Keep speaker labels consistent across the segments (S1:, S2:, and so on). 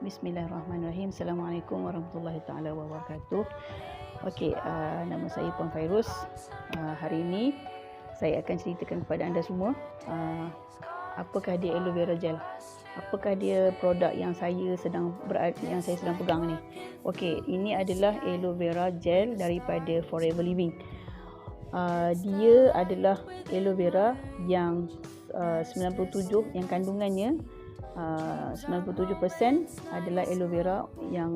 S1: Bismillahirrahmanirrahim. Assalamualaikum warahmatullahi taala wabarakatuh. Okey, nama saya Puan Fairuz. Hari ini saya akan ceritakan kepada anda semua apakah dia aloe vera gel. Apakah dia produk yang saya sedang pegang ni. Okey, ini adalah aloe vera gel daripada Forever Living. Dia adalah aloe vera yang 97 yang kandungannya 97% adalah aloe vera yang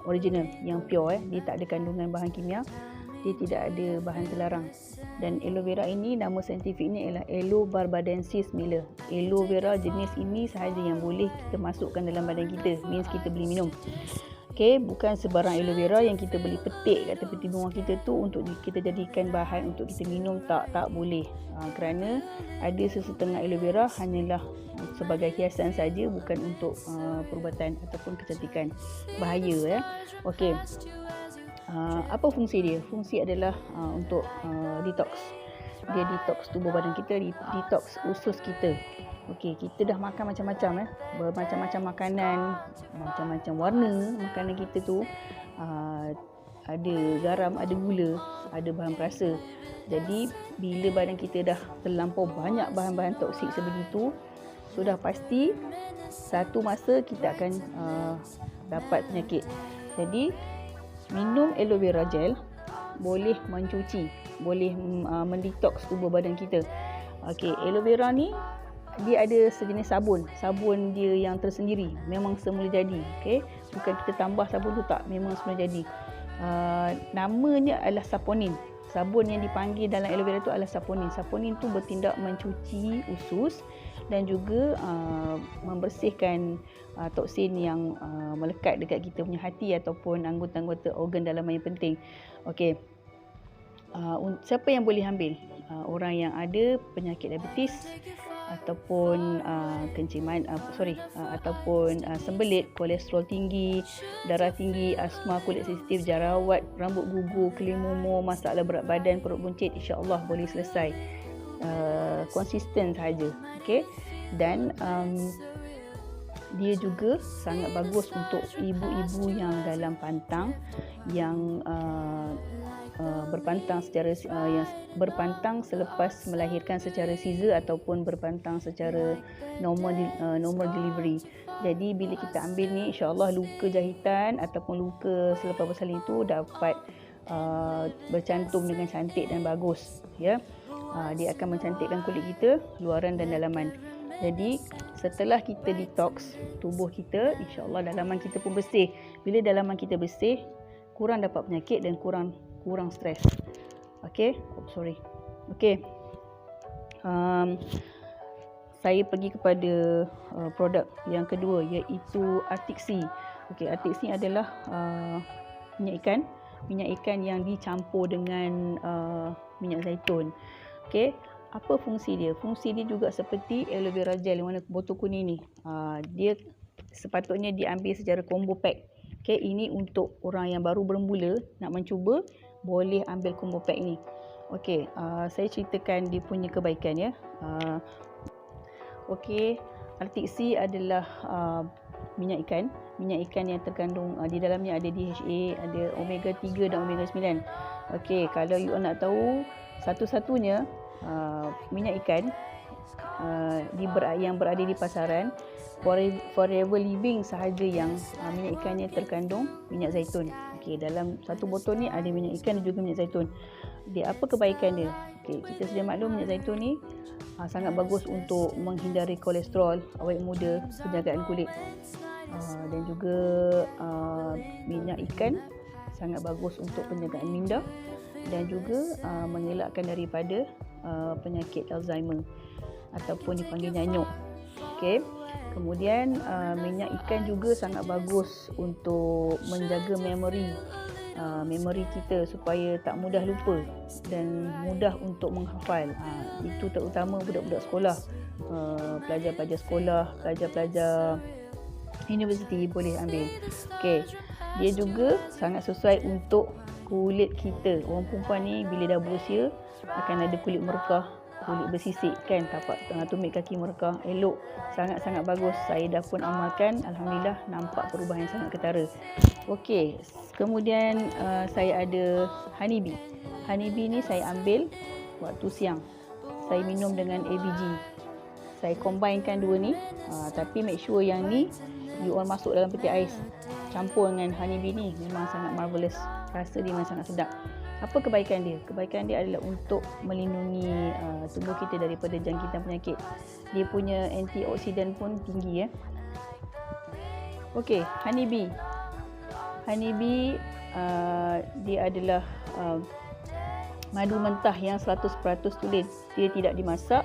S1: original, yang pure. Dia tak ada kandungan bahan kimia, dia tidak ada bahan terlarang. Dan aloe vera ini, nama saintifik ini ialah Aloe barbadensis Miller. Aloe vera jenis ini sahaja yang boleh kita masukkan dalam badan kita, means kita boleh minum. Okey, bukan sebarang aloe vera yang kita boleh petik kat tepi rumah kita tu untuk kita jadikan bahan untuk kita minum, tak boleh. Kerana ada sesetengah aloe vera hanyalah sebagai hiasan saja, bukan untuk perubatan ataupun kecantikan. Bahaya ya. Okey. Apa fungsi dia? Fungsi adalah untuk detox. Dia detox tubuh badan kita, detox usus kita. Okey, kita dah makan macam-macam bermacam-macam makanan, macam-macam warna makanan kita tu. Ada garam, ada gula, ada bahan perasa. Jadi bila badan kita dah terlampau banyak bahan-bahan toksik sebegitu, sudah pasti satu masa kita akan dapat penyakit. Jadi minum aloe vera gel boleh mencuci, boleh mendetoks tubuh badan kita. Okey, aloe vera ni dia ada sejenis sabun dia yang tersendiri, memang semula jadi. Okey, bukan kita tambah sabun tu, tak, memang semula jadi. Namanya adalah saponin. Sabun yang dipanggil dalam aloe vera tu adalah saponin. Saponin tu bertindak mencuci usus dan juga membersihkan toksin yang melekat dekat kita punya hati ataupun anggota-anggota organ dalaman yang penting. Okey. Siapa yang boleh ambil? Orang yang ada penyakit diabetes ataupun kenciman ataupun sembelit, kolesterol tinggi, darah tinggi, asma, kulit sensitif, jerawat, rambut gugur, kelimumur, masalah berat badan, perut buncit, insya-Allah boleh selesai. Konsisten sahaja. Okey. Dan dia juga sangat bagus untuk ibu-ibu yang dalam pantang, yang berpantang berpantang selepas melahirkan secara caesar ataupun berpantang secara normal delivery. Jadi bila kita ambil ni, insya-Allah luka jahitan ataupun luka selepas bersalin itu dapat bercantum dengan cantik dan bagus, ya. Dia akan mencantikkan kulit kita, luaran dan dalaman. Jadi setelah kita detox tubuh kita, insya-Allah dalaman kita pun bersih. Bila dalaman kita bersih, kurang dapat penyakit dan kurang stres. Okey, Okey. Saya pergi kepada produk yang kedua, iaitu Artixi. Okey, Artixi adalah minyak ikan yang dicampur dengan minyak zaitun. Okey, apa fungsi dia? Fungsi dia juga seperti aloe vera gel yang warna botol kuning ni. Dia sepatutnya diambil secara combo pack. Okey, ini untuk orang yang baru bermula nak mencuba, boleh ambil combo pack ni. Okey, saya ceritakan dia punya kebaikan, ya. Okey, Artixi adalah minyak ikan yang terkandung di dalamnya ada DHA, ada omega 3 dan omega 9. Okey, kalau you nak tahu satu-satunya minyak ikan yang berada di pasaran, Forever Living sahaja yang minyak ikannya terkandung minyak zaitun. Okey, dalam satu botol ni ada minyak ikan dan juga minyak zaitun. Dia apa kebaikan dia? Okey, kita sedia maklum minyak zaitun ni sangat bagus untuk menghindari kolesterol, awet muda, penjagaan kulit. Dan juga minyak ikan sangat bagus untuk penjagaan minda dan juga mengelakkan daripada penyakit Alzheimer ataupun dipanggil nyanyuk. Okey. Kemudian minyak ikan juga sangat bagus untuk menjaga memori kita supaya tak mudah lupa dan mudah untuk menghafal. Itu terutama budak-budak sekolah, pelajar-pelajar sekolah, pelajar-pelajar universiti boleh ambil. Okey. Dia juga sangat sesuai untuk kulit kita. Orang perempuan ni bila dah berusia akan ada kulit merekah, kulit bersisik kan, tapak tumit kaki mereka elok, sangat-sangat bagus. Saya dah pun amalkan, alhamdulillah nampak perubahan yang sangat ketara. Okey, kemudian saya ada honeybee. Honeybee ni saya ambil waktu siang, saya minum dengan ABG. Saya combinekan dua ni, tapi make sure yang ni you all masuk dalam peti ais campur dengan honeybee ni, memang sangat marvelous. Rasa dia memang sangat sedap. Apa kebaikan dia? Kebaikan dia adalah untuk melindungi tubuh kita daripada jangkitan penyakit. Dia punya antioksidan pun tinggi ya. Okey, honeybee. Honeybee dia adalah madu mentah yang 100% tulen. Dia tidak dimasak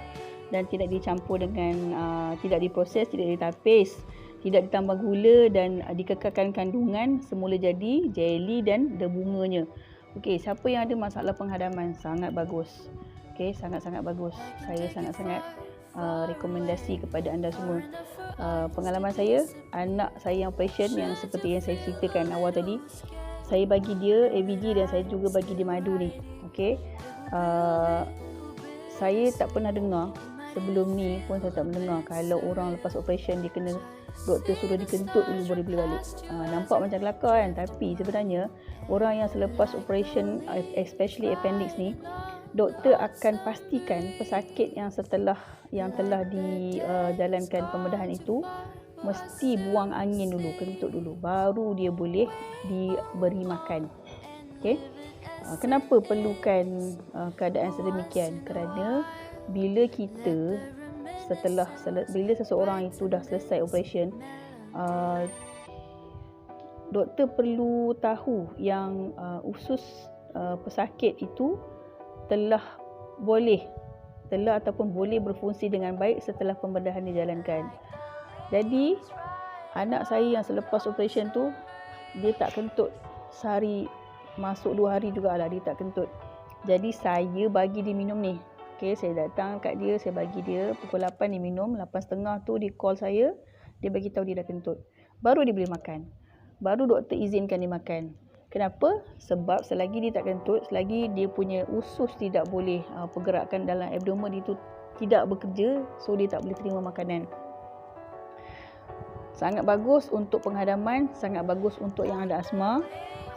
S1: dan tidak dicampur dengan tidak diproses, tidak ditapis, tidak ditambah gula dan dikekalkan kandungan semula jadi jelly dan bunganya. Okey, siapa yang ada masalah penghadaman, sangat bagus. Okey, sangat-sangat bagus. Saya sangat-sangat rekomendasi kepada anda semua. Pengalaman saya, anak saya yang patient yang seperti yang saya ceritakan awal tadi, saya bagi dia ABG dan saya juga bagi dia madu ni. Okey. Saya tak pernah dengar, sebelum ni pun saya tak mendengar kalau orang lepas operation dia kena doktor suruh dikentut dulu baru boleh balik. Nampak macam kelakar kan, tapi sebenarnya orang yang selepas operation, especially appendix ni, doktor akan pastikan pesakit yang telah dijalankan pembedahan itu mesti buang angin dulu, kentut dulu, baru dia boleh diberi makan. Okey. Kenapa perlukan keadaan sedemikian? Kerana bila seseorang itu dah selesai operation, doktor perlu tahu yang usus pesakit itu telah ataupun boleh berfungsi dengan baik setelah pembedahan dijalankan. Jadi anak saya yang selepas operation tu, dia tak kentut sehari, masuk 2 hari jugalah dia tak kentut. Jadi saya bagi dia minum ni. Okey, saya datang kat dia, saya bagi dia pukul 8 dia minum, 8.30 tu dia call saya, dia bagi tahu dia dah kentut. Baru dia boleh makan. Baru doktor izinkan dia makan. Kenapa? Sebab selagi dia tak kentut, selagi dia punya usus tidak boleh pergerakan dalam abdomen itu tidak bekerja, so dia tak boleh terima makanan. Sangat bagus untuk penghadaman, sangat bagus untuk yang ada asma,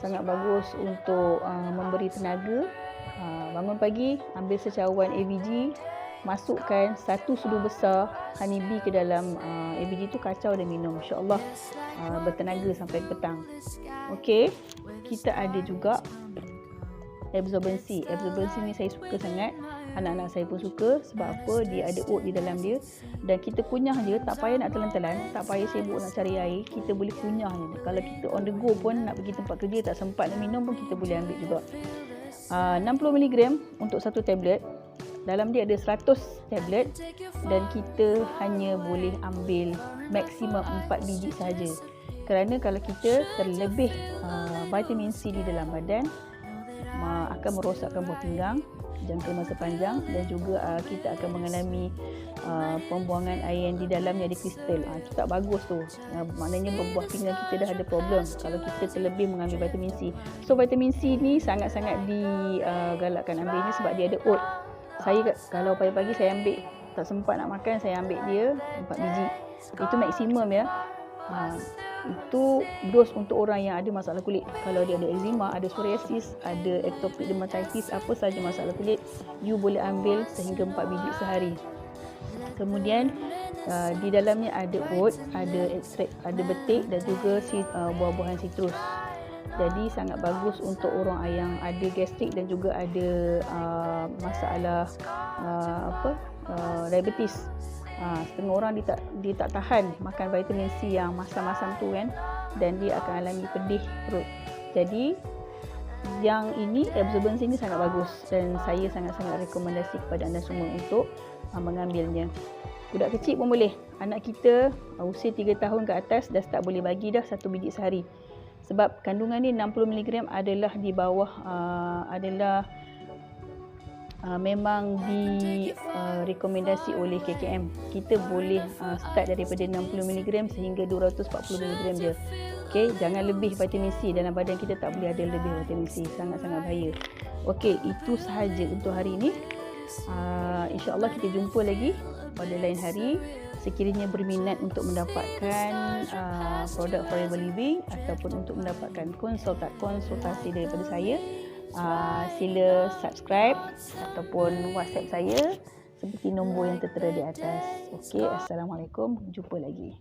S1: sangat bagus untuk memberi tenaga. Bangun pagi, ambil secawan ABG, masukkan 1 sudu besar honeybee ke dalam ABG tu, kacau dan minum. InsyaAllah bertenaga sampai petang. Okey, kita ada juga absorbency. Absorbency ni saya suka sangat. Anak-anak saya pun suka. Sebab apa? Dia ada oat di dalam dia. Dan kita kunyah je, tak payah nak telan-telan, tak payah sibuk nak cari air. Kita boleh kunyah je. Kalau kita on the go pun, nak pergi tempat kerja, tak sempat nak minum pun, kita boleh ambil juga. 60mg untuk 1 tablet. Dalam dia ada 100 tablet dan kita hanya boleh ambil maksimum 4 biji saja. Kerana kalau kita terlebih vitamin C di dalam badan, akan merosakkan buah pinggang jangka masa panjang dan juga kita akan mengalami pembuangan air yang di dalamnya ada kristal. Itu tak bagus tu. Maknanya buah pinggang kita dah ada problem kalau kita terlebih mengambil vitamin C. So vitamin C ni sangat-sangat digalakkan ambilnya sebab dia ada oat. Saya kalau pagi-pagi saya ambil, tak sempat nak makan, saya ambil dia 4 biji. Itu maksimum ya. Itu dos untuk orang yang ada masalah kulit. Kalau dia ada eczema, ada psoriasis, ada atopic dermatitis, apa saja masalah kulit, you boleh ambil sehingga 4 biji sehari. Kemudian di dalamnya ada oat, ada ekstrak, ada betik dan juga buah-buahan citrus. Jadi sangat bagus untuk orang yang ada gastrik dan juga ada masalah diabetes. Setengah orang dia tak tahan makan vitamin C yang masam-masam tu kan, dan dia akan alami pedih perut. Jadi yang ini, absorbency ini sangat bagus dan saya sangat-sangat rekomendasi kepada anda semua untuk mengambilnya. Budak kecil pun boleh. Anak kita usia 3 tahun ke atas dah start boleh bagi dah 1 biji sehari. Sebab kandungan ni 60mg adalah di bawah memang direkomendasi oleh KKM. Kita boleh start daripada 60mg sehingga 240mg je. Okey, jangan lebih vitamin C dalam badan kita, tak boleh ada lebih vitamin C, sangat-sangat bahaya. Okey, itu sahaja untuk hari ini. InsyaAllah kita jumpa lagi pada lain hari. Sekiranya berminat untuk mendapatkan produk Forever Living ataupun untuk mendapatkan konsultasi daripada saya, sila subscribe ataupun WhatsApp saya seperti nombor yang tertera di atas. Okey, Assalamualaikum, jumpa lagi.